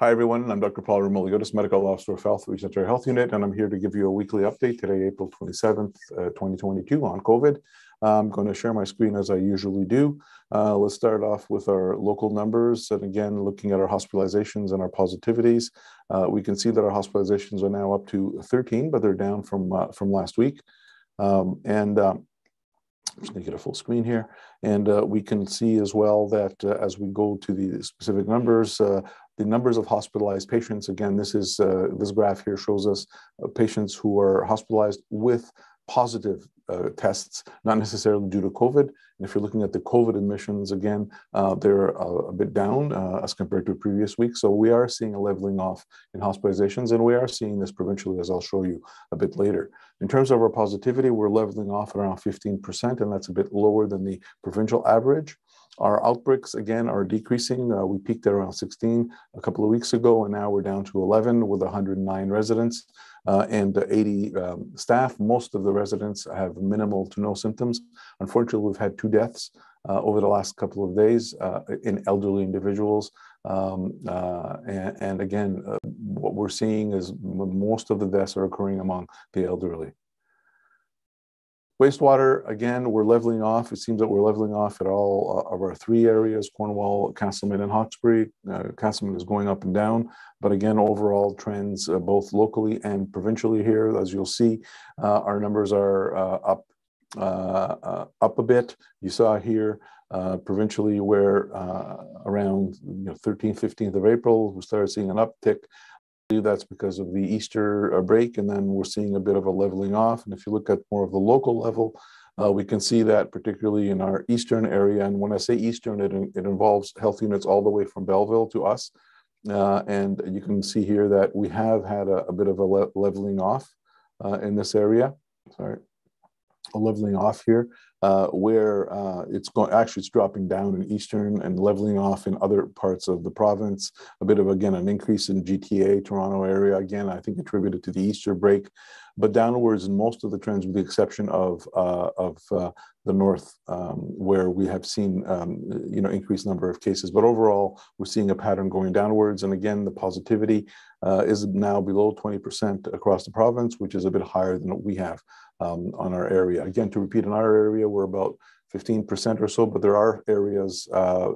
Hi, everyone. I'm Dr. Paul Remoliotis, Medical Officer of Health Research Health Unit, and I'm here to give you a weekly update today, April 27th, 2022 on COVID. I'm going to share my screen as I usually do. Let's start off with our local numbers. And again, looking at our hospitalizations and our positivities, we can see that our hospitalizations are now up to 13, but they're down from last week. I'm just going to get a full screen here. And we can see as well that as we go to the specific numbers, the numbers of hospitalized patients, again, this graph here shows us patients who are hospitalized with positive tests, not necessarily due to COVID. And if you're looking at the COVID admissions, again, they're a bit down as compared to previous weeks. So we are seeing a leveling off in hospitalizations, and we are seeing this provincially, as I'll show you a bit later. In terms of our positivity, we're leveling off at around 15%, and that's a bit lower than the provincial average. Our outbreaks, again, are decreasing. We peaked at around 16 a couple of weeks ago, and now we're down to 11 with 109 residents and 80 staff. Most of the residents have minimal to no symptoms. Unfortunately, we've had 2 deaths over the last couple of days in elderly individuals. And again, what we're seeing is most of the deaths are occurring among the elderly. Wastewater, again, we're leveling off. It seems that we're leveling off at all of our 3 areas, Cornwall, Castleman, and Hawkesbury. Castleman is going up and down, but again, overall trends both locally and provincially here, as you'll see, our numbers are up a bit. You saw here provincially where around 13th, 15th of April, we started seeing an uptick. That's because of the Easter break, and then we're seeing a bit of a leveling off. And if you look at more of the local level, we can see that particularly in our eastern area. And when I say eastern, it involves health units all the way from Belleville to us. And you can see here that we have had a bit of a leveling off in this area. Sorry. A leveling off here, where it's dropping down in eastern and leveling off in other parts of the province. A bit of, again, an increase in GTA, Toronto area, again, I think attributed to the Easter break, but downwards in most of the trends, with the exception of the north, where we have seen increased number of cases. But overall, we're seeing a pattern going downwards, and again, the positivity is now below 20% across the province, which is a bit higher than what we have on our area. Again, to repeat, in our area, we're about 15% or so, but there are areas,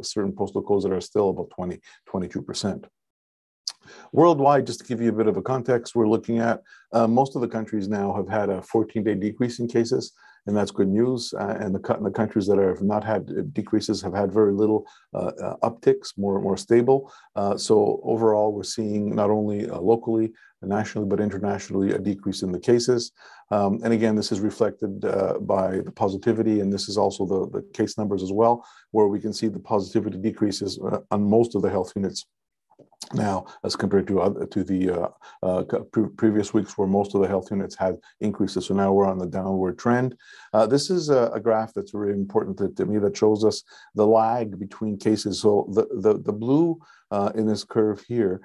certain postal codes that are still about 22%. Worldwide, just to give you a bit of a context, we're looking at most of the countries now have had a 14-day decrease in cases, and that's good news. And the countries that have not had decreases have had very little upticks, more stable. So overall, we're seeing not only locally, nationally, but internationally, a decrease in the cases. And again, this is reflected by the positivity, and this is also the case numbers as well, where we can see the positivity decreases on most of the health units now, as compared to the previous weeks where most of the health units had increases. So now we're on the downward trend. This is a graph that's really important to me, that shows us the lag between cases. So the blue in this curve here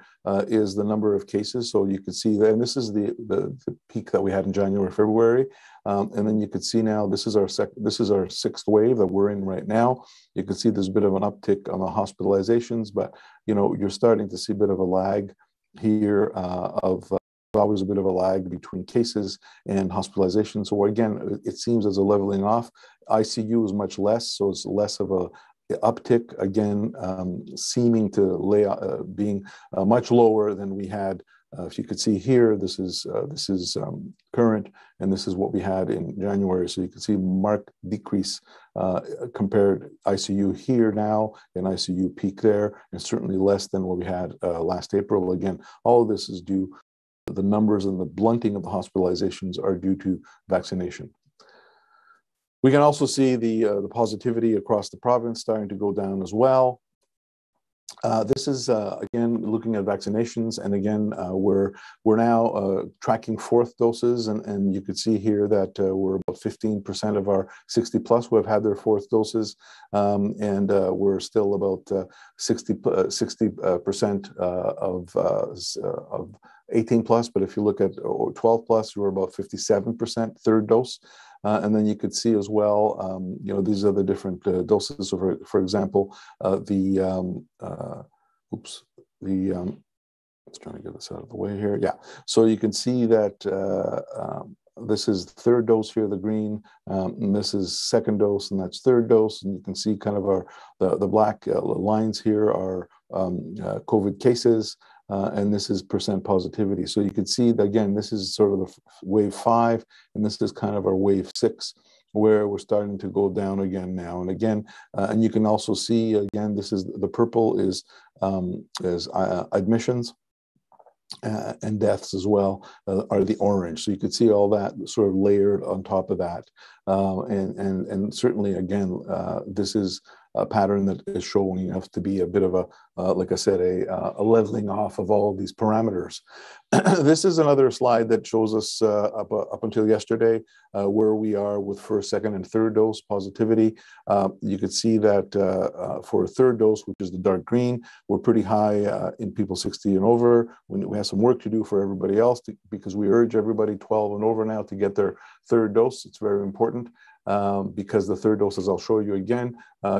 is the number of cases. So you can see that, and this is the peak that we had in January, February. And then you can see now this is our 6th wave that we're in right now. You can see there's a bit of an uptick on the hospitalizations, but you're starting to see a bit of a lag here always a bit of a lag between cases and hospitalization. So again, it seems as a leveling off. ICU is much less, so it's less of a uptick, again, seeming to being much lower than we had. If you could see here, this is current, and this is what we had in January. So you can see marked decrease compared ICU here now and ICU peak there, and certainly less than what we had last April. Again, all of this is due, the numbers and the blunting of the hospitalizations are due to vaccination. We can also see the positivity across the province starting to go down as well. This is, again, looking at vaccinations, and again, we're now tracking 4th doses, and you could see here that we're about 15% of our 60 plus who have had their 4th doses, and we're still about 60% of 18 plus, but if you look at 12 plus, we're about 57% 3rd dose. And then you could see as well, these are the different doses. So for example, Just trying to get this out of the way here. Yeah, so you can see that this is third dose here, the green, and this is second dose, and that's third dose. And you can see kind of the black lines here are COVID cases, and this is percent positivity. So you can see that, again, this is sort of the wave 5, and this is kind of our wave 6, where we're starting to go down again now and again. And you can also see, again, this is the purple is admissions. And deaths as well are the orange. So you could see all that sort of layered on top of that. And certainly, again, this is a pattern that is showing us to be a bit of a, like I said, a leveling off of all of these parameters. This is another slide that shows us up until yesterday where we are with first, second, and third dose positivity. You could see that for third dose, which is the dark green, we're pretty high in people 60 and over. We have some work to do for everybody else because we urge everybody 12 and over now to get their third dose. It's very important. Because the third dose, as I'll show you again,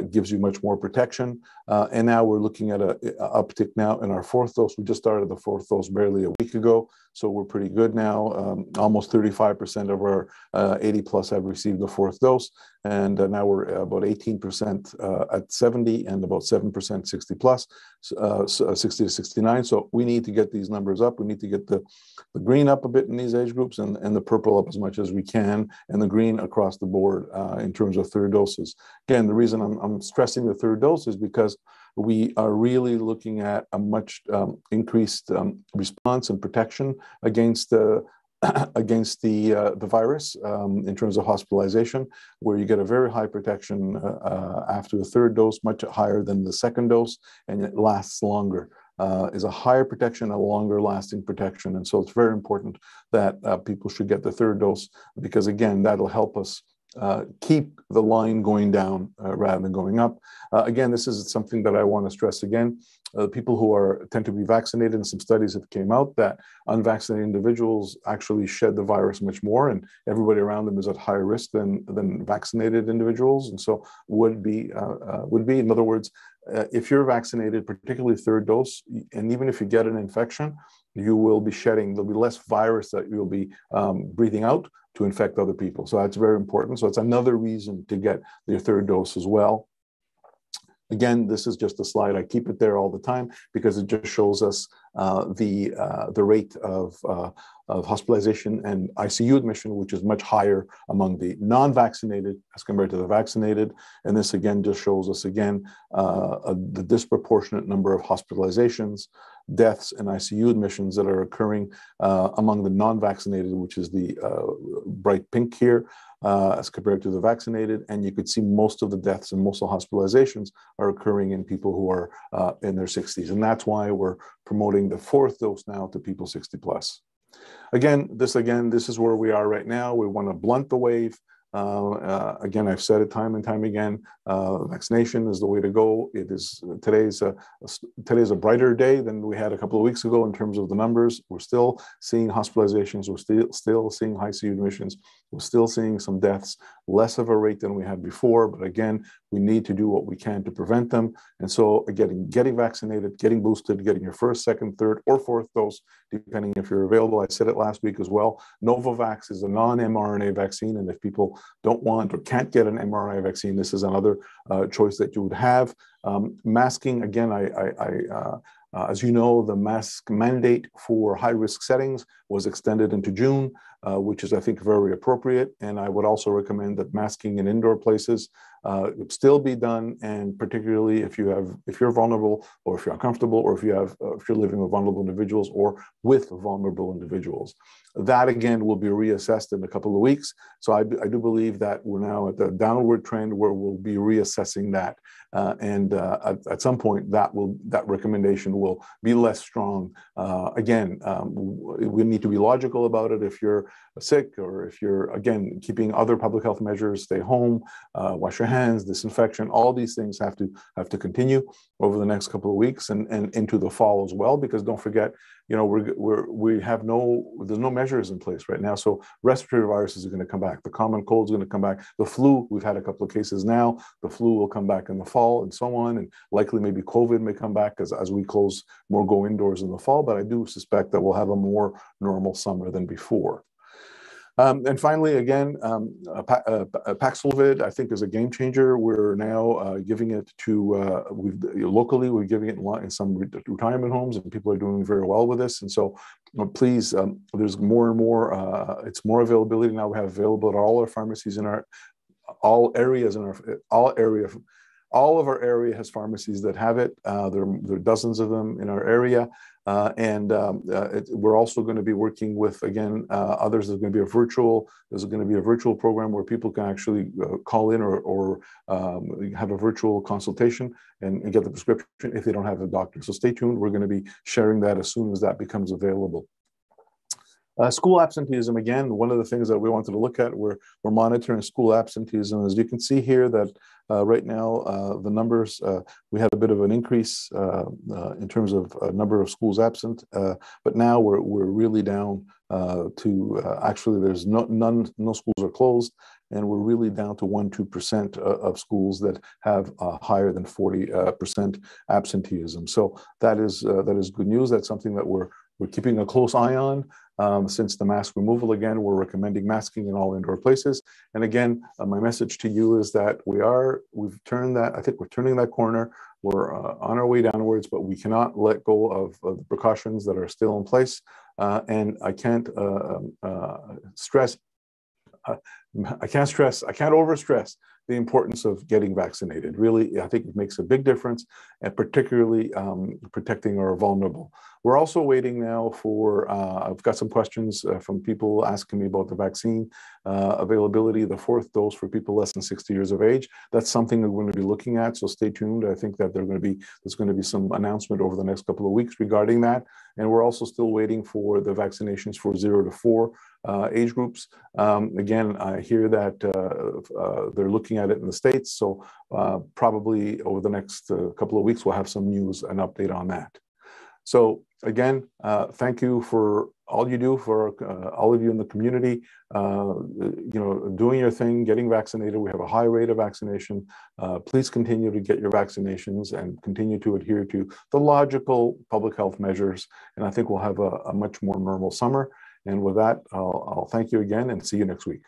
gives you much more protection. And now we're looking at an uptick now in our fourth dose. We just started the fourth dose barely a week ago, so we're pretty good now. Almost 35% of our 80 plus have received the fourth dose, and now we're about 18% at 70 and about 7% 60 plus, 60 to 69. So we need to get these numbers up. We need to get the green up a bit in these age groups and the purple up as much as we can, and the green across the board in terms of third doses. Again, the reason I'm stressing the third dose is because we are really looking at a much increased response and protection against the virus in terms of hospitalization, where you get a very high protection after the third dose, much higher than the second dose, and it lasts longer. Is a higher protection, a longer lasting protection. And so it's very important that people should get the third dose, because again, that'll help us keep the line going down rather than going up. Again, this is something that I want to stress again. People who tend to be vaccinated, and some studies have came out that unvaccinated individuals actually shed the virus much more, and everybody around them is at higher risk than vaccinated individuals. And so would be, in other words, if you're vaccinated, particularly third dose, and even if you get an infection, you will be shedding, there'll be less virus that you'll be breathing out to infect other people. So that's very important. So it's another reason to get your third dose as well. Again, this is just a slide. I keep it there all the time because it just shows us the rate of hospitalization and ICU admission, which is much higher among the non-vaccinated as compared to the vaccinated. And this again just shows us again the disproportionate number of hospitalizations, deaths, and ICU admissions that are occurring among the non-vaccinated, which is the bright pink here, as compared to the vaccinated. And you could see most of the deaths and most of the hospitalizations are occurring in people who are in their 60s. And that's why we're promoting the fourth dose now to people 60 plus. Again, this is where we are right now. We want to blunt the wave. Again, I've said it time and time again, vaccination is the way to go. It is today's a brighter day than we had a couple of weeks ago in terms of the numbers. We're still seeing hospitalizations. We're still seeing high ICU admissions. We're still seeing some deaths, less of a rate than we had before. But again, we need to do what we can to prevent them. And so getting vaccinated, getting boosted, getting your first, second, third, or fourth dose, depending if you're available. I said it last week as well. Novavax is a non-mRNA vaccine. And if people don't want or can't get an mRNA vaccine, this is another choice that you would have. Masking, again, as you know, the mask mandate for high-risk settings was extended into June, which is, I think, very appropriate. And I would also recommend that masking in indoor places still be done, and particularly if you're vulnerable, or if you're uncomfortable, or if you're living with vulnerable individuals or with vulnerable individuals. That again will be reassessed in a couple of weeks. So I do believe that we're now at the downward trend where we'll be reassessing that, and at some point that recommendation will be less strong. Again, we need to be logical about it. If you're sick, or if you're, again, keeping other public health measures, stay home, wash your hands, disinfection, all these things have to continue over the next couple of weeks and into the fall as well, because don't forget, you know, there's no measures in place right now. So respiratory viruses are going to come back. The common cold is going to come back. The flu, we've had a couple of cases now. The flu will come back in the fall and so on. And likely maybe COVID may come back as we go indoors in the fall. But I do suspect that we'll have a more normal summer than before. And finally, again, Paxlovid, I think, is a game changer. We're now giving it to, locally, we're giving it in some retirement homes, and people are doing very well with this. And so please, there's more and more, it's more availability now. We have available at all our pharmacies in all of our area has pharmacies that have it. There are dozens of them in our area. We're also going to be working with, again, others. There's going to be a virtual program where people can actually call in or have a virtual consultation and get the prescription if they don't have a doctor. So stay tuned. We're going to be sharing that as soon as that becomes available. School absenteeism, again, one of the things that we wanted to look at, we're monitoring school absenteeism. As you can see here, that right now, the numbers, we had a bit of an increase in terms of number of schools absent, but now we're really down to, actually there's no schools are closed, and we're really down to 1-2% of schools that have higher than 40% absenteeism. So that is good news. That's something that we're keeping a close eye on. Since the mask removal, again, we're recommending masking in all indoor places. And again, my message to you is that we've turned that, I think we're turning that corner. We're on our way downwards, but we cannot let go of the precautions that are still in place. And I can't overstress the importance of getting vaccinated. Really, I think it makes a big difference, and particularly protecting our vulnerable. We're also waiting now for, I've got some questions from people asking me about the vaccine availability, the fourth dose for people less than 60 years of age. That's something that we're going to be looking at, so stay tuned. I think that there's going to be some announcement over the next couple of weeks regarding that. And we're also still waiting for the vaccinations for 0 to 4 age groups. Again, I hear that they're looking at it in the States, so probably over the next couple of weeks, we'll have some news and update on that. So again, thank you for all you do for all of you in the community, doing your thing, getting vaccinated. We have a high rate of vaccination. Please continue to get your vaccinations and continue to adhere to the logical public health measures. And I think we'll have a much more normal summer. And with that, I'll thank you again and see you next week.